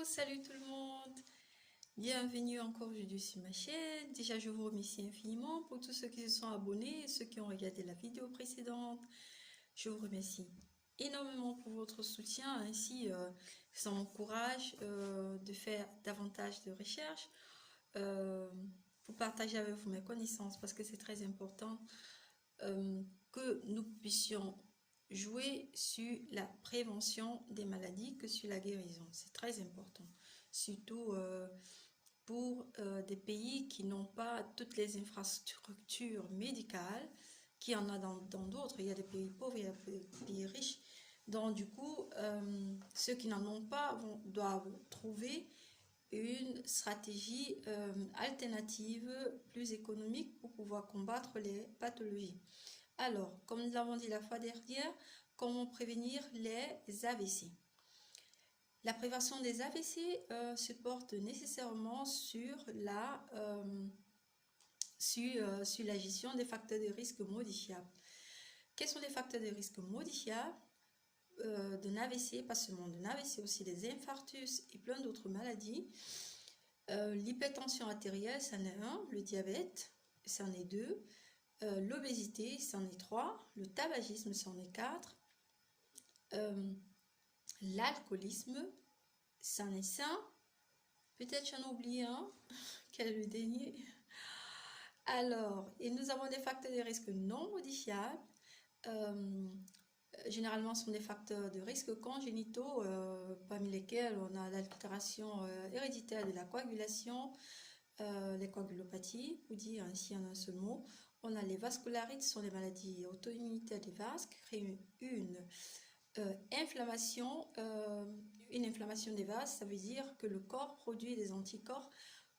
salut tout le monde. Bienvenue encore aujourd'hui sur ma chaîne. Déjà, je vous remercie infiniment pour tous ceux qui se sont abonnés et ceux qui ont regardé la vidéo précédente. Je vous remercie énormément pour votre soutien. Ainsi, ça m'encourage de faire davantage de recherches pour partager avec vous mes connaissances parce que c'est très important que nous puissions jouer sur la prévention des maladies que sur la guérison. C'est très important, surtout pour des pays qui n'ont pas toutes les infrastructures médicales qu'il y en a dans d'autres. Il y a des pays pauvres, il y a des pays riches. Donc du coup, ceux qui n'en ont pas doivent trouver une stratégie alternative plus économique pour pouvoir combattre les pathologies. Alors, comme nous l'avons dit la fois dernière, comment prévenir les AVC? La prévention des AVC se porte nécessairement sur la gestion des facteurs de risque modifiables. Quels sont les facteurs de risque modifiables d'un AVC? Pas seulement d'un AVC, aussi des infarctus et plein d'autres maladies. L'hypertension artérielle, c'en est un. Le diabète, c'en est deux. L'obésité, c'en est 3, le tabagisme, c'en est 4, l'alcoolisme, c'en est 5, peut-être j'en oublie un, quel est le dernier? Alors, et nous avons des facteurs de risque non modifiables, généralement ce sont des facteurs de risque congénitaux, parmi lesquels on a l'altération héréditaire de la coagulation, les coagulopathies, pour dire ainsi en un seul mot. On a les vascularites, ce sont les maladies auto-immunitaires des vases, qui créent une inflammation des vases. Ça veut dire que le corps produit des anticorps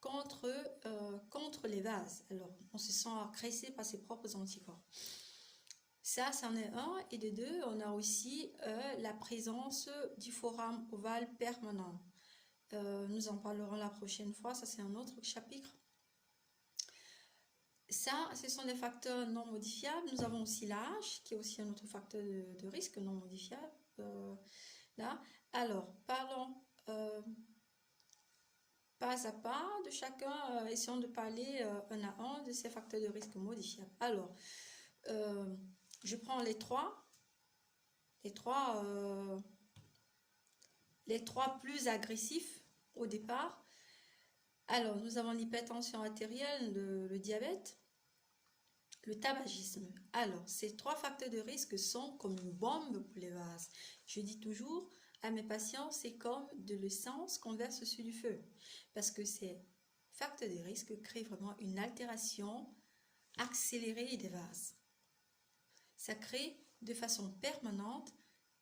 contre les vases. Alors, on se sent agressé par ses propres anticorps. Ça, c'en est un. Et de deux, on a aussi la présence du foramen ovale permanent. Nous en parlerons la prochaine fois, ça c'est un autre chapitre. Ça, ce sont des facteurs non modifiables. Nous avons aussi l'âge, qui est aussi un autre facteur de risque non modifiable. Là. Alors, parlons pas à pas de chacun, essayons de parler un à un de ces facteurs de risque modifiables. Alors, je prends les trois plus agressifs au départ. Alors, nous avons l'hypertension artérielle, le diabète, le tabagisme. Alors, ces trois facteurs de risque sont comme une bombe pour les vases. Je dis toujours à mes patients, c'est comme de l'essence qu'on verse sur du feu. Parce que ces facteurs de risque créent vraiment une altération accélérée des vases. Ça crée de façon permanente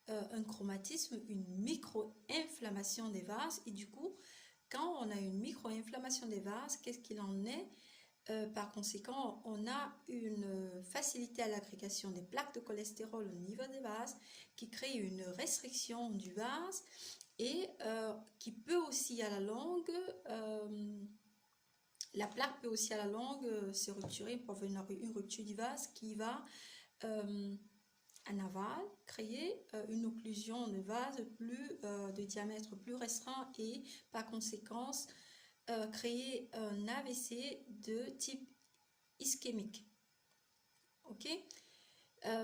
un chromatisme, une micro-inflammation des vases. Et du coup, quand on a une micro-inflammation des vases, qu'est-ce qu'il en est? Par conséquent, on a une facilité à l'agrégation des plaques de cholestérol au niveau des vases qui crée une restriction du vase et qui peut aussi à la longue, la plaque peut aussi à la longue se rupturer pour avoir une rupture du vase qui va en aval créer une occlusion de vase de diamètre plus restreint et par conséquence créer un AVC de type ischémique. Ok,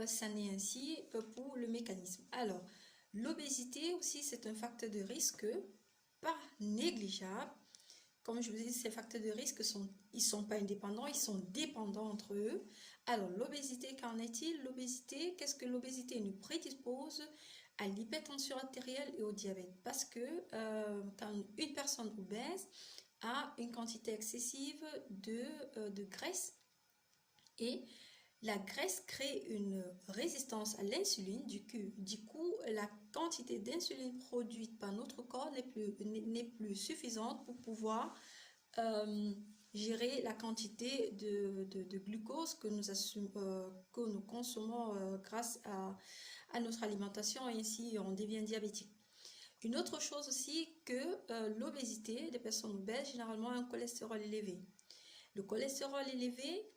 ça n'est ainsi pour le mécanisme. Alors, l'obésité aussi, c'est un facteur de risque pas négligeable. Comme je vous ai dit, ces facteurs de risque ils sont pas indépendants, ils sont dépendants entre eux. Alors, l'obésité, qu'en est-il? L'obésité, qu'est-ce que l'obésité nous prédispose à l'hypertension artérielle et au diabète? Parce que quand une personne obèse a une quantité excessive de graisse et la graisse crée une résistance à l'insuline. Du coup, la quantité d'insuline produite par notre corps n'est plus suffisante pour pouvoir gérer la quantité de glucose que nous consommons grâce à notre alimentation, et ainsi on devient diabétique. Une autre chose aussi que l'obésité, des personnes obèses, généralement un cholestérol élevé. Le cholestérol élevé,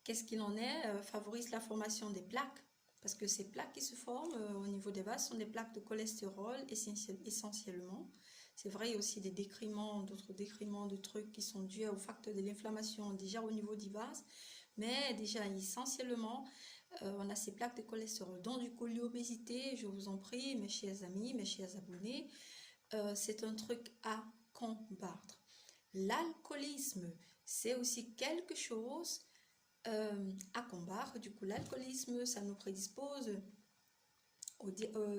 qu'est-ce qu'il en est? Favorise la formation des plaques, parce que ces plaques qui se forment au niveau des vases sont des plaques de cholestérol essentiellement. C'est vrai, il y a aussi des décréments, d'autres décréments de trucs qui sont dus au facteur de l'inflammation déjà au niveau du vase. Mais déjà, essentiellement, on a ces plaques de cholestérol. Donc, du coup, l'obésité, je vous en prie, mes chers amis, mes chers abonnés, c'est un truc à combattre. L'alcoolisme, c'est aussi quelque chose à combattre. Du coup, l'alcoolisme, ça nous prédispose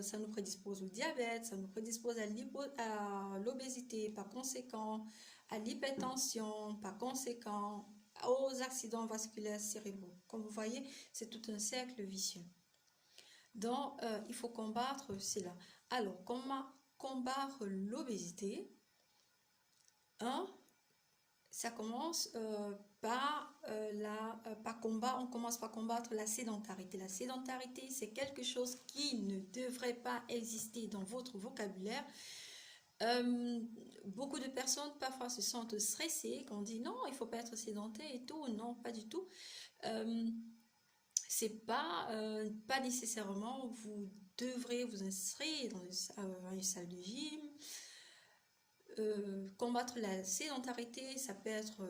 ça nous prédispose au diabète, ça nous prédispose à l'obésité, par conséquent, à l'hypertension, par conséquent, aux accidents vasculaires cérébraux. Comme vous voyez, c'est tout un cercle vicieux. Donc, il faut combattre cela. Alors, comment combattre l'obésité? Ça commence on commence par combattre la sédentarité. La sédentarité, c'est quelque chose qui ne devrait pas exister dans votre vocabulaire. Beaucoup de personnes parfois se sentent stressées quand on dit non, il faut pas être sédentaire et tout. Non, pas du tout. C'est pas nécessairement vous devrez vous inscrire dans une salle de gym. Combattre la sédentarité, ça peut être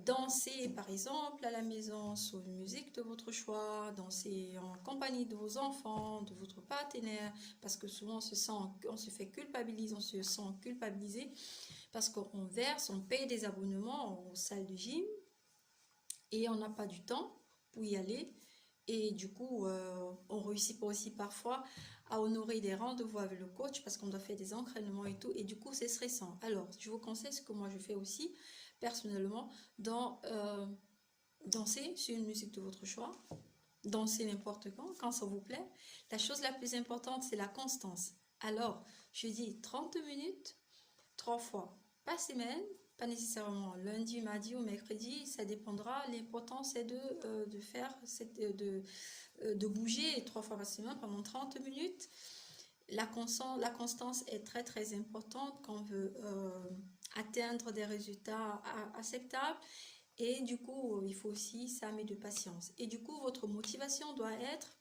danser par exemple à la maison sur une musique de votre choix, danser en compagnie de vos enfants, de votre partenaire, parce que souvent on se fait culpabiliser, on se sent culpabilisé parce qu'on verse, on paye des abonnements aux salles de gym et on n'a pas du temps pour y aller. Et du coup, on réussit pas aussi parfois à honorer des rendez-vous avec le coach parce qu'on doit faire des entraînements et tout. Et du coup, c'est stressant. Alors, je vous conseille ce que moi je fais aussi, personnellement, danser sur une musique de votre choix. Danser n'importe quand ça vous plaît. La chose la plus importante, c'est la constance. Alors, je dis 30 minutes, 3 fois par semaine. Pas nécessairement lundi, mardi ou mercredi, ça dépendra. L'important, c'est de bouger 3 fois par semaine pendant 30 minutes. La constance est très très importante quand on veut atteindre des résultats acceptables. Et du coup, il faut aussi s'armer de patience. Et du coup, votre motivation doit être,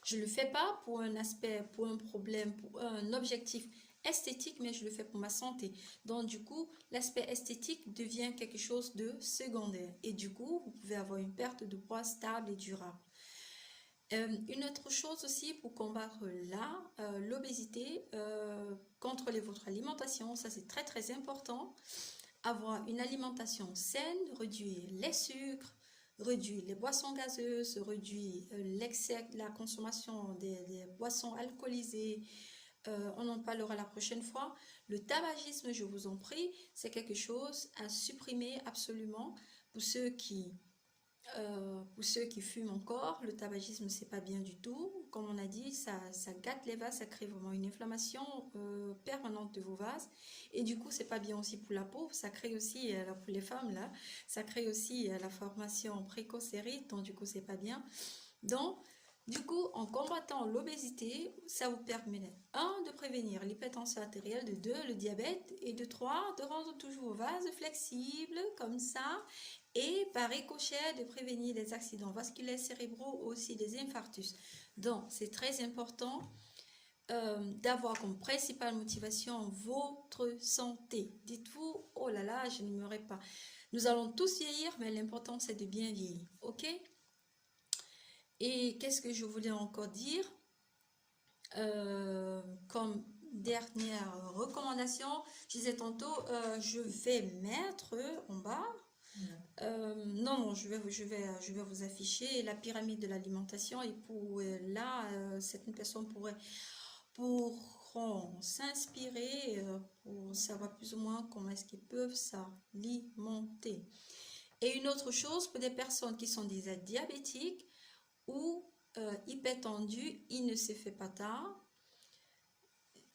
je ne le fais pas pour un aspect, pour un problème, pour un objectif esthétique, mais je le fais pour ma santé. Donc du coup, l'aspect esthétique devient quelque chose de secondaire. Et du coup, vous pouvez avoir une perte de poids stable et durable. Une autre chose aussi pour combattre l'obésité, contrôler votre alimentation, ça c'est très très important. Avoir une alimentation saine, réduire les sucres, réduire les boissons gazeuses, réduire la consommation des boissons alcoolisées. On en parlera la prochaine fois. Le tabagisme, je vous en prie, c'est quelque chose à supprimer absolument pour ceux qui fument encore. Le tabagisme, c'est pas bien du tout. Comme on a dit, ça gâte les vases, ça crée vraiment une inflammation permanente de vos vases. Et du coup, c'est pas bien aussi pour la peau. Ça crée aussi, pour les femmes, là, ça crée aussi la formation précocérite. Donc, du coup, c'est pas bien. Donc, du coup, en combattant l'obésité, ça vous permet, 1, de prévenir l'hypertension artérielle, de 2, le diabète, et de 3, de rendre toujours vos vases flexibles, comme ça, et par ricochet, de prévenir les accidents vasculaires cérébraux, aussi des infarctus. Donc, c'est très important d'avoir comme principale motivation votre santé. Dites-vous, oh là là, je ne mourrai pas. Nous allons tous vieillir, mais l'important, c'est de bien vieillir, ok? Et qu'est-ce que je voulais encore dire comme dernière recommandation? Je disais tantôt, je vais mettre en bas. Non, je vais vous afficher la pyramide de l'alimentation et pour là, certaines personnes pourront s'inspirer pour savoir plus ou moins comment est-ce qu'ils peuvent s'alimenter. Et une autre chose, pour des personnes qui sont déjà diabétiques ou hypertendues, il ne se fait pas tard.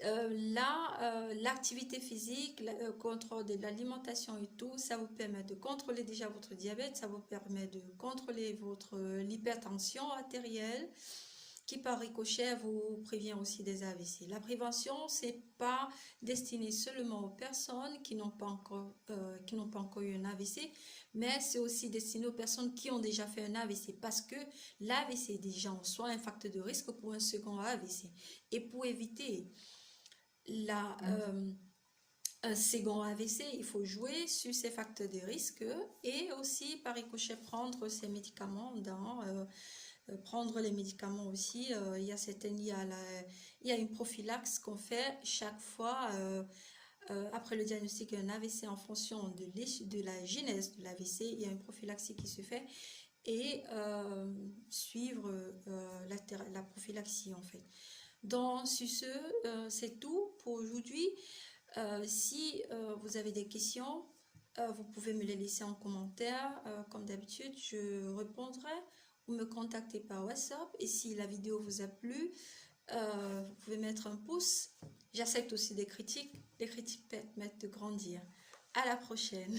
L'activité physique, le contrôle de l'alimentation et tout, ça vous permet de contrôler déjà votre diabète, ça vous permet de contrôler l'hypertension artérielle, qui par ricochet vous prévient aussi des AVC. La prévention, c'est pas destiné seulement aux personnes qui n'ont pas encore eu un AVC, mais c'est aussi destiné aux personnes qui ont déjà fait un AVC, parce que l'AVC déjà en soi un facteur de risque pour un second AVC. Et pour éviter un second AVC, il faut jouer sur ces facteurs de risque et aussi par ricochet prendre ces médicaments prendre les médicaments aussi. Il y a il y a une prophylaxe qu'on fait chaque fois après le diagnostic d'un AVC en fonction de la genèse de l'AVC. Il y a une prophylaxie qui se fait et suivre la prophylaxie en fait. Donc, sur ce, c'est tout pour aujourd'hui. Si vous avez des questions, vous pouvez me les laisser en commentaire. Comme d'habitude, je répondrai ou me contacter par WhatsApp. Et si la vidéo vous a plu, vous pouvez mettre un pouce. J'accepte aussi des critiques. Les critiques permettent de grandir. À la prochaine.